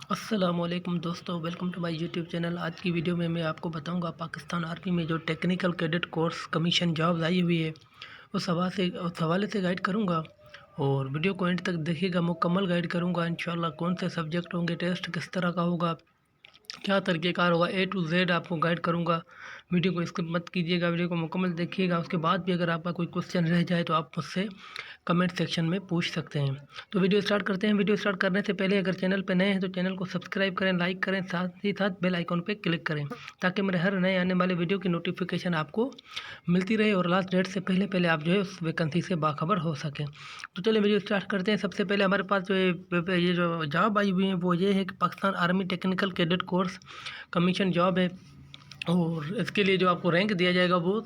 अस्सलामुअलैकुम दोस्तों, welcome to my YouTube channel. आज की वीडियो में मैं आपको बताऊंगा पाकिस्तान आर्मी में जो technical cadet course commission job आई हुई है उस हवाले से गाइड करूंगा। और वीडियो को एंड तक देखिएगा, मुकम्मल गाइड करूंगा इंशाल्लाह। कौन से सब्जेक्ट होंगे, टेस्ट किस तरह का होगा, क्या तरीक़ेकार होगा, ए टू जेड आपको गाइड करूंगा। वीडियो को स्किप मत कीजिएगा, वीडियो को मुकम्मल देखिएगा। उसके बाद भी अगर आपका कोई क्वेश्चन रह जाए तो आप मुझसे कमेंट सेक्शन में पूछ सकते हैं। तो वीडियो स्टार्ट करते हैं। वीडियो स्टार्ट करने से पहले अगर चैनल पर नए हैं तो चैनल को सब्सक्राइब करें, लाइक करें, साथ ही साथ बेल आइकॉन पर क्लिक करें ताकि मेरे हर नए आने वाले वीडियो की नोटिफिकेशन आपको मिलती रहे और लास्ट डेट से पहले पहले आप जो है उस वैकेंसी से बाखबर हो सकें। तो चलिए वीडियो स्टार्ट करते हैं। सबसे पहले हमारे पास जो ये जो जॉब आई हुई है वो ये है कि Pakistan army technical cadet course commission job है। और इसके लिए जो आपको रैंक दिया जाएगा वो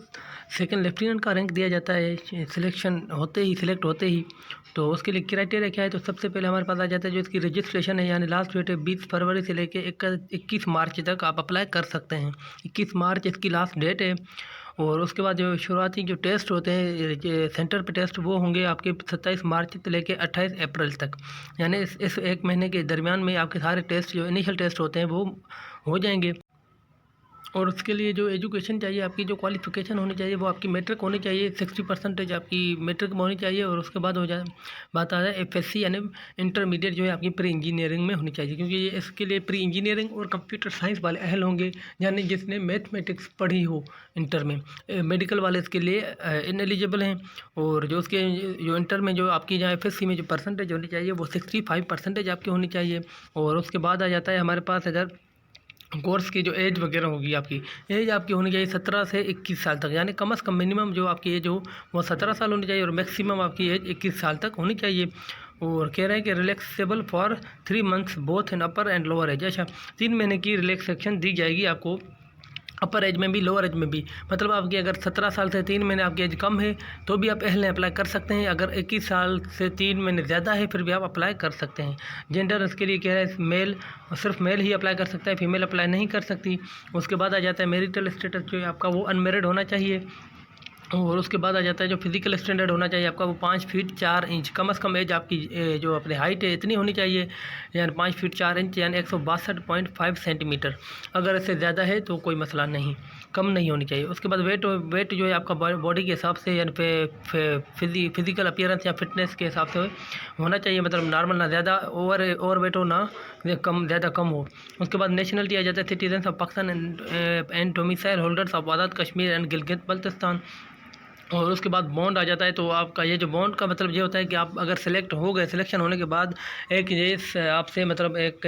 सेकंड लेफ्टिनेंट का रैंक दिया जाता है सिलेक्ट होते ही। तो उसके लिए क्राइटेरिया क्या है, तो सबसे पहले हमारे पास आ जाता है जो इसकी रजिस्ट्रेशन है, यानी लास्ट डेट है 20 फरवरी से लेके 21 मार्च तक आप अप्लाई कर सकते हैं। 21 मार्च इसकी लास्ट डेट है। और उसके बाद जो शुरुआती जो टेस्ट होते हैं सेंटर पे टेस्ट, वो होंगे आपके 27 मार्च से लेके 28 अप्रैल तक। यानी इस एक महीने के दरमियान में आपके सारे टेस्ट जो इनिशियल टेस्ट होते हैं वो हो जाएंगे। और उसके लिए जो एजुकेशन चाहिए, आपकी जो क्वालिफ़िकेशन होनी चाहिए वो आपकी मैट्रिक होनी चाहिए। 60% आपकी मैट्रिक में होनी चाहिए। और उसके बाद बात आ जाए एफएससी यानी इंटरमीडिएट जो है आपकी प्री इंजीनियरिंग में होनी चाहिए, क्योंकि ये इसके लिए प्री इंजीनियरिंग और कंप्यूटर साइंस वाले अहल होंगे, यानी जिसने मैथमेटिक्स पढ़ी हो इंटर में। मेडिकल वाले इसके लिए इनएलिजिबल हैं। और जो उसके जो इंटर में जो आपकी जहाँ एफएससी में जो परसेंटेज होनी चाहिए वो 65% आपकी होनी चाहिए। और उसके बाद आ जाता है हमारे पास अगर कोर्स की जो एज वगैरह होगी, आपकी एज आपकी होनी चाहिए 17 से 21 साल तक, यानी कम से कम मिनिमम जो आपकी एज हो वो 17 साल होनी चाहिए और मैक्सिमम आपकी एज 21 साल तक होनी चाहिए। और कह रहे हैं कि relaxable for 3 months both in upper and lower age. अच्छा, 3 महीने की रिलैक्सेशन दी जाएगी आपको, अपर एज में भी लोअर एज में भी। मतलब आपकी अगर 17 साल से 3 महीने आपकी एज कम है तो भी आप एहल अप्लाई कर सकते हैं। अगर 21 साल से 3 महीने ज़्यादा है फिर भी आप अप्लाई कर सकते हैं। जेंडर इसके लिए कह रहे हैं मेल, सिर्फ मेल ही अप्लाई कर सकता है, फीमेल अप्लाई नहीं कर सकती। उसके बाद आ जाता है मैरिटल स्टेटस जो है आपका वो अनमेरिड होना चाहिए। और उसके बाद आ जाता है जो फिजिकल स्टैंडर्ड होना चाहिए आपका वो 5 फीट 4 इंच, कम से कम एज आपकी जो अपनी हाइट है इतनी होनी चाहिए, यानी 5 फीट 4 इंच यानी 162.5 सेंटीमीटर। अगर इससे ज़्यादा है तो कोई मसला नहीं, कम नहीं होनी चाहिए। उसके बाद वेट जो है आपका बॉडी के हिसाब से यानी फिजिकल अपीयरेंस या फिटनेस के हिसाब से होना चाहिए, मतलब नॉर्मल, ना ज़्यादा ओवर वेट हो ना ज़्यादा कम हो। उसके बाद नेशनलिटी आ जाता है citizen of Pakistan and domicile holders of Azad Kashmir and Gilgit Baltistan. और उसके बाद बॉन्ड आ जाता है। तो आपका ये जो बॉन्ड का मतलब ये होता है कि आप अगर सिलेक्ट हो गए, सिलेक्शन होने के बाद एक ये आपसे मतलब एक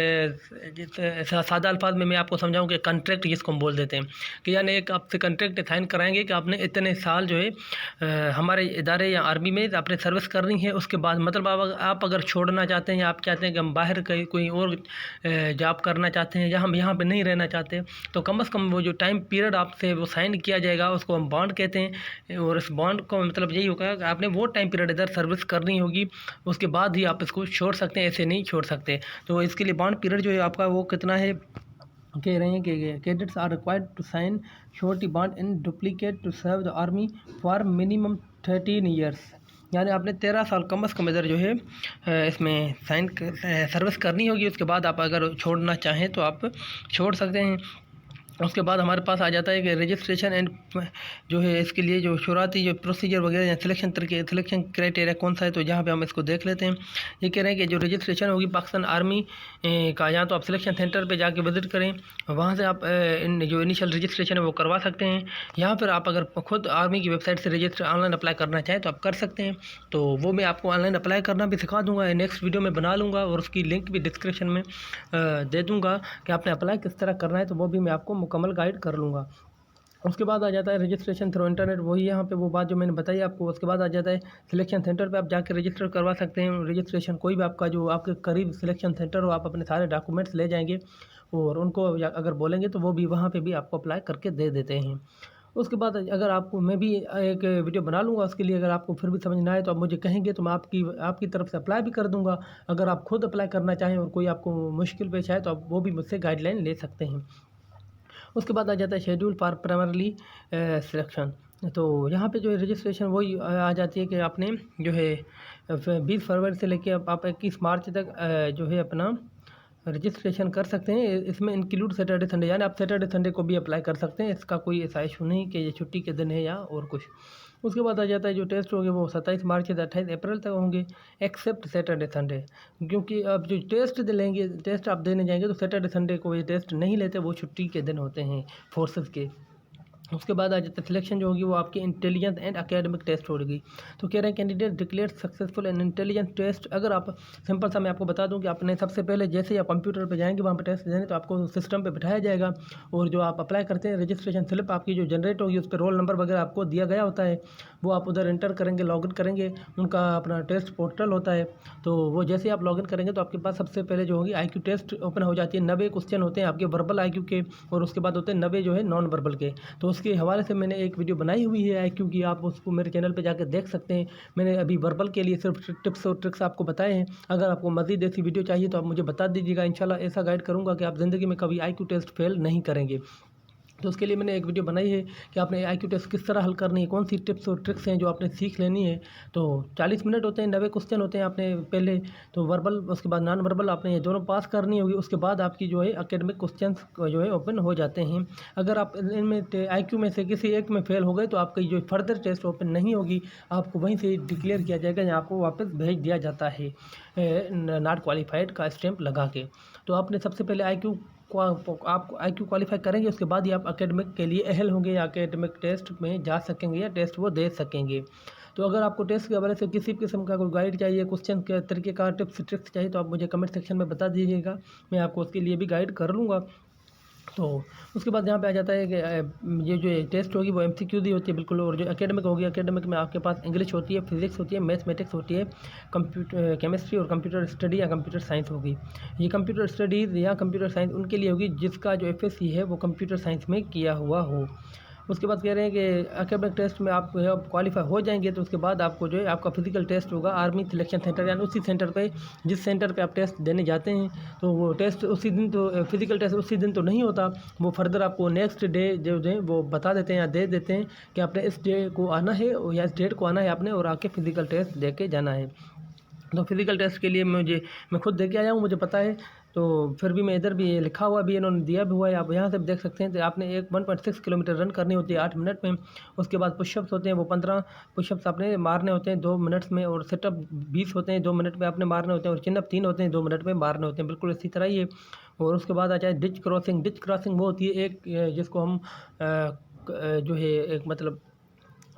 सादा अल्फाज में मैं आपको समझाऊं कि कॉन्ट्रैक्ट जिसको हम बोल देते हैं, कि यानी एक आपसे कॉन्ट्रैक्ट साइन कराएंगे कि आपने इतने साल जो है हमारे इदारे या आर्मी में आपने सर्विस करनी है। उसके बाद मतलब आप अगर छोड़ना चाहते हैं या आप चाहते हैं कि हम बाहर कहीं कोई और जॉब करना चाहते हैं या हम यहाँ पर नहीं रहना चाहते, तो कम से कम वो जो टाइम पीरियड आपसे वो साइन किया जाएगा उसको हम बॉन्ड कहते हैं। और इस बॉन्ड का मतलब यही होगा कि आपने वो टाइम पीरियड इधर सर्विस करनी होगी, उसके बाद ही आप इसको छोड़ सकते हैं, ऐसे नहीं छोड़ सकते। तो इसके लिए बॉन्ड पीरियड जो है आपका वो कितना है, कह रहे हैं कि cadets are required to sign surety bond in duplicate to serve the army for minimum 13 years. यानी आपने 13 साल कम से कम इधर जो है इसमें साइन सर्विस करनी होगी। उसके बाद आप अगर छोड़ना चाहें तो आप छोड़ सकते हैं। उसके बाद हमारे पास आ जाता है कि रजिस्ट्रेशन एंड जो है इसके लिए जो शुरुआती जो प्रोसीजर वगैरह या सिलेक्शन क्राइटेरिया कौन सा है, तो जहाँ पे हम इसको देख लेते हैं। ये कह रहे हैं कि जो रजिस्ट्रेशन होगी पाकिस्तान आर्मी का, या तो आप सिलेक्शन सेंटर पे जाके विजिट करें, वहाँ से आप जो इनिशियल रजिस्ट्रेशन है वो करवा सकते हैं। यहाँ पर आप अगर खुद आर्मी की वेबसाइट से रजिस्टर ऑनलाइन अप्लाई करना चाहें तो आप कर सकते हैं। तो वो मैं आपको ऑनलाइन अप्लाई करना भी सिखा दूँगा, नेक्स्ट वीडियो में बना लूँगा और उसकी लिंक भी डिस्क्रिप्शन में दे दूँगा कि आपने अप्लाई किस तरह करना है, तो वो भी मैं आपको मुकम्मल गाइड कर लूँगा। उसके बाद आ जाता है रजिस्ट्रेशन थ्रू इंटरनेट, वही यहाँ पे वो बात जो मैंने बताई आपको। उसके बाद आ जाता है सिलेक्शन सेंटर पे आप जाके रजिस्टर करवा सकते हैं। रजिस्ट्रेशन कोई भी आपका जो आपके करीब सिलेक्शन सेंटर हो, आप अपने सारे डॉक्यूमेंट्स ले जाएंगे और उनको अगर बोलेंगे तो वो भी वहाँ पे भी आपको अप्लाई करके दे देते हैं। उसके बाद अगर आपको मैं भी एक वीडियो बना लूँगा उसके लिए, अगर आपको फिर भी समझ ना आए तो आप मुझे कहेंगे तो मैं आपकी तरफ से अप्लाई भी कर दूँगा। अगर आप खुद अप्लाई करना चाहें और कोई आपको मुश्किल पेश आए तो आप वो भी मुझसे गाइडलाइन ले सकते हैं। उसके बाद आ जाता है शेड्यूल फॉर प्राइमरी सिलेक्शन। तो यहाँ पे जो है रजिस्ट्रेशन वही आ जाती है कि आपने जो है 20 फरवरी से लेके आप 21 मार्च तक जो है अपना रजिस्ट्रेशन कर सकते हैं। इसमें इंक्लूड सैटरडे संडे, यानी आप सैटरडे संडे को भी अप्लाई कर सकते हैं। इसका कोई ऐसा इशू नहीं कि ये छुट्टी के दिन है या और कुछ। उसके बाद आ जाता है जो टेस्ट होंगे वो 27 मार्च से 28 अप्रैल तक होंगे, एक्सेप्ट सैटरडे संडे। क्योंकि अब जो टेस्ट लेंगे, टेस्ट आप देने जाएंगे तो सैटरडे संडे को ये टेस्ट नहीं लेते, वो छुट्टी के दिन होते हैं फोर्सेस के। उसके बाद आ जाता है सिलेक्शन जो होगी वो आपकी इंटेलिजेंस एंड एकेडमिक टेस्ट होगी। तो कह रहे हैं candidate declare successful and intelligence test. अगर आप सिंपल सा मैं आपको बता दूं कि आपने सबसे पहले जैसे ही आप कंप्यूटर पे जाएंगे वहाँ पे टेस्ट देने, तो आपको सिस्टम पे बिठाया जाएगा और जो आप अप्लाई करते हैं रजिस्ट्रेशन स्लिप आपकी जो जनरेट होगी उस पर रोल नंबर वगैरह आपको दिया गया होता है, वो आप उधर एंटर करेंगे, लॉगिन करेंगे। उनका अपना टेस्ट पोर्टल होता है, तो वो जैसे ही आप लॉगिन करेंगे तो आपके पास सबसे पहले जो होगी IQ टेस्ट ओपन हो जाती है। 90 क्वेश्चन होते हैं आपके वर्बल IQ के, और उसके बाद होते हैं 90 जो है नॉन वर्बल के। तो उसके हवाले से मैंने एक वीडियो बनाई हुई है IQ की, आप उसको मेरे चैनल पे जाकर देख सकते हैं। मैंने अभी वर्बल के लिए सिर्फ टिप्स और ट्रिक्स आपको बताए हैं। अगर आपको मज़ीद ऐसी वीडियो चाहिए तो आप मुझे बता दीजिएगा, इंशाल्लाह ऐसा गाइड करूँगा कि आप ज़िंदगी में कभी IQ टेस्ट फेल नहीं करेंगे। तो उसके लिए मैंने एक वीडियो बनाई है कि आपने IQ टेस्ट किस तरह हल करनी है, कौन सी टिप्स और ट्रिक्स हैं जो आपने सीख लेनी है। तो 40 मिनट होते हैं, 90 क्वेश्चन होते हैं। आपने पहले तो वर्बल, उसके बाद नॉन वर्बल, आपने ये दोनों पास करनी होगी। उसके बाद आपकी जो है एकेडमिक क्वेश्चन जो है ओपन हो जाते हैं। अगर आप इनमें IQ में से किसी एक में फेल हो गए तो आपकी जो फर्दर टेस्ट ओपन नहीं होगी, आपको वहीं से डिक्लेयर किया जाएगा या आपको वापस भेज दिया जाता है नॉट क्वालिफाइड का स्टैंप लगा के। तो आपने सबसे पहले आप IQ क्वालिफाई करेंगे, उसके बाद ही आप एकेडमिक के लिए अहल होंगे या एकेडमिक टेस्ट में जा सकेंगे या टेस्ट वो दे सकेंगे। तो अगर आपको टेस्ट के हवाले से किसी किस्म का कोई गाइड चाहिए, क्वेश्चन के तरीके का टिप्स ट्रिक्स चाहिए, तो आप मुझे कमेंट सेक्शन में बता दीजिएगा, मैं आपको उसके लिए भी गाइड कर लूँगा। तो उसके बाद यहाँ पे आ जाता है कि ये जो टेस्ट होगी वो MCQ दी होती है बिल्कुल। और जो एकेडमिक होगी, एकेडमिक में आपके पास इंग्लिश होती है, फिजिक्स होती है, मैथमेटिक्स होती है, कंप्यूटर केमिस्ट्री और कंप्यूटर स्टडी या कंप्यूटर साइंस होगी। ये कंप्यूटर स्टडीज़ या कंप्यूटर साइंस उनके लिए होगी जिसका जो FSC है वो कंप्यूटर साइंस में किया हुआ हो। उसके बाद कह रहे हैं कि एकेडमिक टेस्ट में आप क्वालिफाई हो जाएंगे तो उसके बाद आपको जो है आपका फिजिकल टेस्ट होगा आर्मी सिलेक्शन सेंटर, यानी उसी सेंटर पे जिस सेंटर पे आप टेस्ट देने जाते हैं। तो वो टेस्ट उसी दिन, तो फिजिकल टेस्ट उसी दिन तो नहीं होता, वो फर्दर आपको नेक्स्ट डे जो है वो बता देते हैं या दे देते हैं कि आपने इस डे को आना है या इस डेट को आना है आपने, और आके फिजिकल टेस्ट दे के जाना है। तो फिज़िकल टेस्ट के लिए मैं खुद दे के आया हूँ, मुझे पता है। तो फिर भी मैं इधर भी ये लिखा हुआ भी इन्होंने दिया भी हुआ है, आप यहाँ से देख सकते हैं। तो आपने 1.6 किलोमीटर रन करनी होती है 8 मिनट में। उसके बाद पुशअप्स होते हैं, वो 15 पुशअप्स आपने मारने होते हैं 2 मिनट्स में, और सेटअप 20 होते हैं 2 मिनट में आपने मारने होते हैं, और चिनअप 3 होते हैं 2 मिनट में मारने होते हैं, बिल्कुल इसी तरह ही है। और उसके बाद आ जाए डिच क्रॉसिंग। डिच क्रॉसिंग वो होती है एक जिसको हम जो है एक मतलब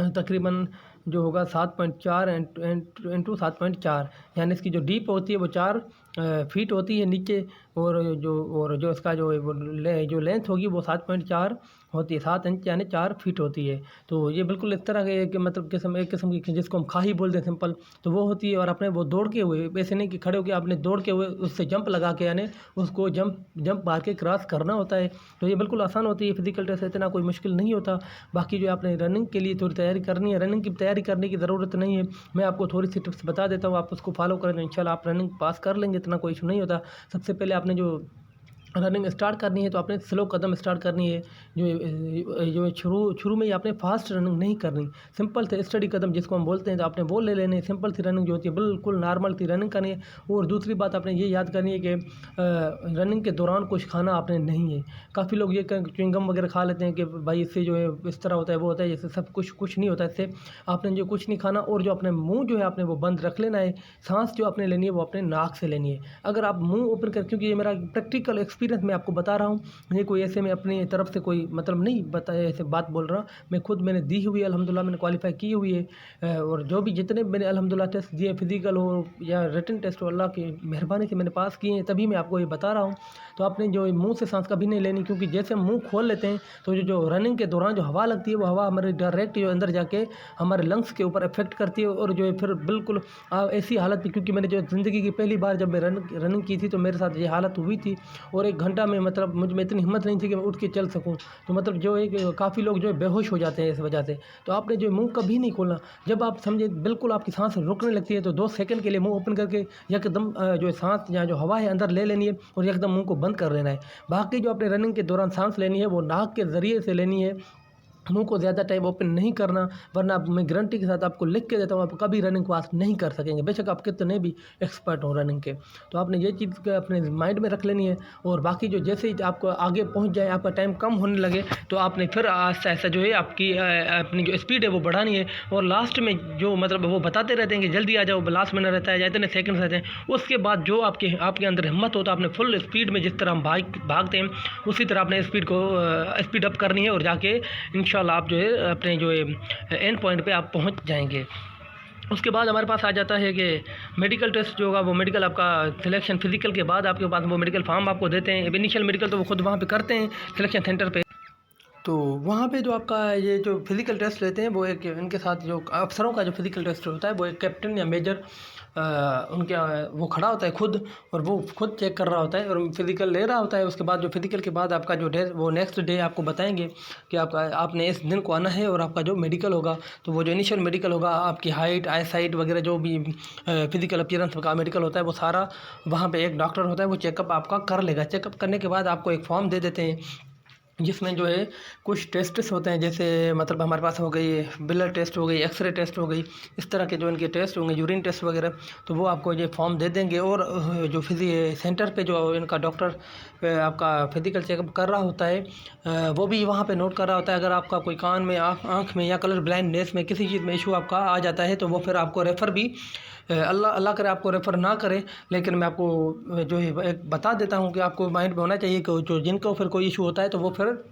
तकरीबन जो होगा 7.4 इंटू 7.4, यानी इसकी जो डीप होती है वो 4 फीट होती है नीचे, और जो इसका जो जो लेंथ होगी वो 7.4 होती है, 7 इंच यानी 4 फीट होती है। तो ये बिल्कुल इस तरह के मतलब एक किस्म की जिसको हम खाही बोलते हैं सिंपल, तो वो होती है। और अपने वो दौड़ के हुए, वैसे नहीं कि खड़े होकर आपने दौड़ के हुए उससे जंप लगा के, यानी उसको जंप मार के क्रॉस करना होता है। तो ये बिल्कुल आसान होती है, फिजिकल टेस्ट इतना कोई मुश्किल नहीं होता। बाकी जो आपने रनिंग के लिए थोड़ी तैयारी करनी है, रनिंग की तैयारी करने की ज़रूरत नहीं है, मैं आपको थोड़ी सी टिप्स बता देता हूँ, आप उसको फॉलो करें तो इंशाल्लाह आप रनिंग पास कर लेंगे, इतना कोई इशू नहीं होता। सबसे पहले आपने जो रनिंग स्टार्ट करनी है तो आपने स्लो कदम स्टार्ट करनी है। जो शुरू में ही आपने फास्ट रनिंग नहीं करनी, सिंपल से स्टडी कदम जिसको हम बोलते हैं, तो आपने वो ले लेने। सिंपल सी रनिंग जो होती है बिल्कुल नॉर्मल सी रनिंग करनी है। और दूसरी बात आपने ये याद करनी है कि रनिंग के दौरान कुछ खाना आपने नहीं है। काफ़ी लोग ये च्युइंगम वगैरह खा लेते हैं कि भाई इससे जो है इस तरह होता है वो होता है, जैसे सब कुछ नहीं होता इससे। आपने जो कुछ नहीं खाना, और जो अपने मुँह जो है आपने वो बंद रख लेना है। सांस जो आपने लेनी है वो अपने नाक से लेनी है। अगर आप मुँह ओपन कर, क्योंकि ये मेरा प्रैक्टिकल एक्सपीरियंस मैं आपको बता रहा हूँ, ये कोई ऐसे मैं अपनी तरफ से कोई मतलब नहीं बताया ऐसे बात बोल रहा, मैं खुद मैंने दी हुई है, अल्हम्दुलिल्लाह मैंने क्वालिफाई की हुई है। और जो भी जितने मैंने अल्हम्दुलिल्लाह टेस्ट दिए, फिजिकल हो या रिटन टेस्ट हो, अल्लाह की मेहरबानी से मैंने पास किए हैं, तभी मैं आपको ये बता रहा हूँ। तो आपने जो मुँह से सांस कभी नहीं लेनी, क्योंकि जैसे हम मुँह खोल लेते हैं तो जो रनिंग के दौरान जो हवा लगती है वो हवा हमारे डायरेक्ट जो अंदर जाके हमारे लंग्स के ऊपर इफेक्ट करती है। और जो है फिर बिल्कुल ऐसी हालत में, क्योंकि मैंने जो ज़िंदगी की पहली बार जब मैं रनिंग की थी तो मेरे साथ ये हालत हुई थी। और 1 घंटा में मतलब मुझ में इतनी हिम्मत नहीं थी कि मैं उठ के चल सकूं। तो मतलब जो है काफ़ी लोग जो है बेहोश हो जाते हैं इस वजह से। तो आपने जो मुंह कभी नहीं खोलना। जब आप समझे बिल्कुल आपकी सांस रुकने लगती है तो 2 सेकंड के लिए मुंह ओपन करके एकदम जो है सांस या जो हवा है अंदर ले लेनी है, और एकदम मुंह को बंद कर लेना है। बाकी जो आपने रनिंग के दौरान सांस लेनी है वो नाक के ज़रिए से लेनी है, मुंह को ज़्यादा टाइम ओपन नहीं करना, वरना मैं गारंटी के साथ आपको लिख के देता हूँ, आप कभी रनिंग पास नहीं कर सकेंगे, बेशक आप कितने भी एक्सपर्ट हो रनिंग के। तो आपने ये चीज़ अपने माइंड में रख लेनी है। और बाकी जो जैसे ही आपको आगे पहुँच जाए, आपका टाइम कम होने लगे, तो आपने फिर आहिस्ता आहिस्ता जो है आपकी अपनी जो स्पीड है वो बढ़ानी है। और लास्ट में जो मतलब वो बताते रहते हैं कि जल्दी आ जाओ, लास्ट में रहता है या इतने सेकंड रहते हैं, उसके बाद जो आपके अंदर हिम्मत होता है, आपने फुल स्पीड में जिस तरह हम भागते हैं उसी तरह अपने स्पीड को स्पीड अप करनी है, और जाके इंशाल्लाह आप जो है अपने जो एंड पॉइंट पे आप पहुंच जाएंगे। उसके बाद हमारे पास आ जाता है कि मेडिकल टेस्ट जो होगा, वो मेडिकल आपका सिलेक्शन फिजिकल के बाद आपके पास वो मेडिकल फॉर्म आपको देते हैं। इनिशियल मेडिकल तो वो खुद वहाँ पे करते हैं सिलेक्शन सेंटर पे। तो वहाँ पे जो आपका ये जो फिज़िकल टेस्ट लेते हैं, वो एक इनके साथ जो अफसरों का जो फिज़िकल टेस्ट होता है, वो एक कैप्टन या मेजर उनके वो खड़ा होता है खुद, और वो खुद चेक कर रहा होता है और फिज़िकल ले रहा होता है। उसके बाद जो फिज़िकल के बाद आपका जो डे वो नेक्स्ट डे आपको बताएंगे कि आपने इस दिन को आना है, और आपका जो मेडिकल होगा, तो वो जो इनिशियल मेडिकल होगा, आपकी हाइट, आई साइट वगैरह जो भी फिज़िकल अपीयरेंस का मेडिकल होता है, वो सारा वहाँ पे एक डॉक्टर होता है, वो चेकअप आपका कर लेगा। चेकअप करने के बाद आपको एक फॉर्म दे देते हैं, जिसमें जो है कुछ टेस्ट्स होते हैं, जैसे मतलब हमारे पास हो गई ब्लड टेस्ट हो गई, एक्सरे टेस्ट हो गई, इस तरह के जो इनके टेस्ट होंगे, यूरिन टेस्ट वगैरह, तो वो आपको ये फॉर्म दे देंगे। और जो सेंटर पे जो इनका डॉक्टर आपका फिजिकल चेकअप कर रहा होता है, वो भी वहाँ पे नोट कर रहा होता है। अगर आपका कोई कान में, आँख में या कलर ब्लाइंडनेस में किसी चीज़ में इशू आपका आ जाता है, तो वो फिर आपको रेफ़र भी अल्लाह करे आपको रेफ़र ना करे, लेकिन मैं आपको जो है एक बता देता हूँ कि आपको माइंड में होना चाहिए कि जो जिनको फिर कोई इशू होता है, तो वो फिर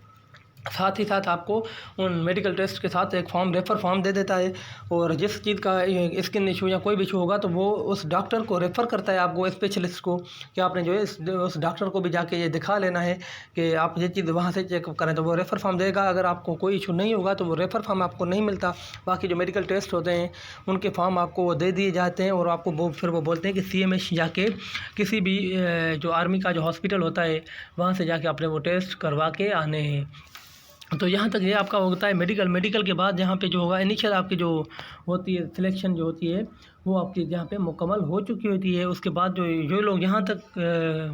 साथ ही साथ आपको उन मेडिकल टेस्ट के साथ एक रेफ़र फॉर्म दे देता है। और जिस चीज़ का स्किन इशू या कोई भी इशू होगा, तो वो उस डॉक्टर को रेफ़र करता है, आपको स्पेशलिस्ट को, कि आपने जो है उस डॉक्टर को भी जाके ये दिखा लेना है कि आप ये चीज़ वहाँ से चेकअप करें, तो वो रेफ़र फॉर्म देगा। अगर आपको कोई इशू नहीं होगा, तो वो रेफ़र फॉर्म आपको नहीं मिलता। बाकी जो मेडिकल टेस्ट होते हैं, उनके फॉर्म आपको वो दे दिए जाते हैं, और आपको वो फिर वो बोलते हैं कि CMH जाके किसी भी जो आर्मी का जो हॉस्पिटल होता है, वहाँ से जाके अपने वो टेस्ट करवा के आने हैं। तो यहाँ तक ये आपका होता है मेडिकल के बाद यहाँ पे जो होगा इनिशियल आपकी जो होती है सिलेक्शन जो होती है, वो आपकी यहाँ पे मुकम्मल हो चुकी होती है। उसके बाद जो लोग यहाँ तक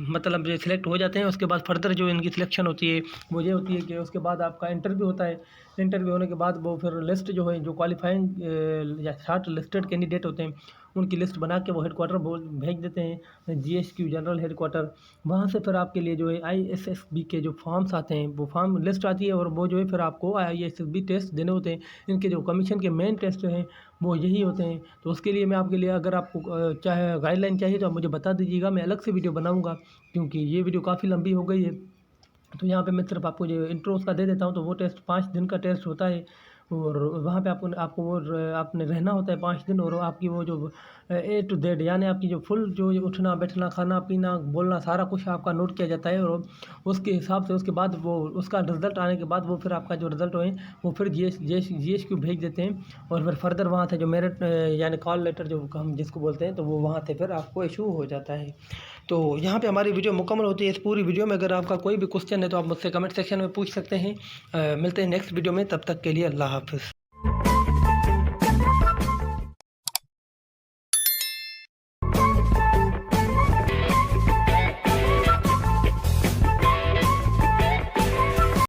मतलब जो सिलेक्ट हो जाते हैं, उसके बाद फर्दर जो इनकी सिलेक्शन होती है, वो ये होती है कि उसके बाद आपका इंटरव्यू होता है। इंटरव्यू होने के बाद वो फिर लिस्ट जो है, जो क्वालिफाइंग या शॉर्ट लिस्टेड कैंडिडेट होते हैं, उनकी लिस्ट बना के वो हेडक्वार्टर भेज देते हैं, GSQ जनरल हेडक्वार्टर। वहाँ से फिर आपके लिए जो है ISSB के जो फॉर्म्स आते हैं, वो फॉर्म लिस्ट आती है, और वो जो है फिर आपको ISSB टेस्ट देने होते हैं। इनके जो कमीशन के मेन टेस्ट हैं, वो यही होते हैं। तो उसके लिए मैं आपके लिए, अगर आपको चाहे गाइडलाइन चाहिए, तो आप मुझे बता दीजिएगा, मैं अलग से वीडियो बनाऊँगा, क्योंकि ये वीडियो काफ़ी लंबी हो गई है। तो यहाँ पे मैं सिर्फ आपको जो इंट्रो उसका दे देता हूँ। तो वो टेस्ट 5 दिन का टेस्ट होता है, और वहाँ पे आपको वो आपने रहना होता है 5 दिन। और आपकी वो जो A to Z, यानी आपकी जो फुल जो उठना बैठना, खाना पीना, बोलना, सारा कुछ आपका नोट किया जाता है। और उसके हिसाब से उसके बाद वो उसका रिज़ल्ट आने के बाद, वो फिर आपका जो रिज़ल्ट है, वो फिर GSQ भेज देते हैं। और फिर फर्दर वहाँ से जो मेरिट यानी कॉल लेटर जो हम जिसको बोलते हैं, तो वो वहाँ से फिर आपको इशू हो जाता है। तो यहाँ पे हमारी वीडियो मुकम्मल होती है। इस पूरी वीडियो में अगर आपका कोई भी क्वेश्चन है, तो आप मुझसे कमेंट सेक्शन में पूछ सकते हैं। मिलते हैं नेक्स्ट वीडियो में, तब तक के लिए अल्लाह हाफ़िज़।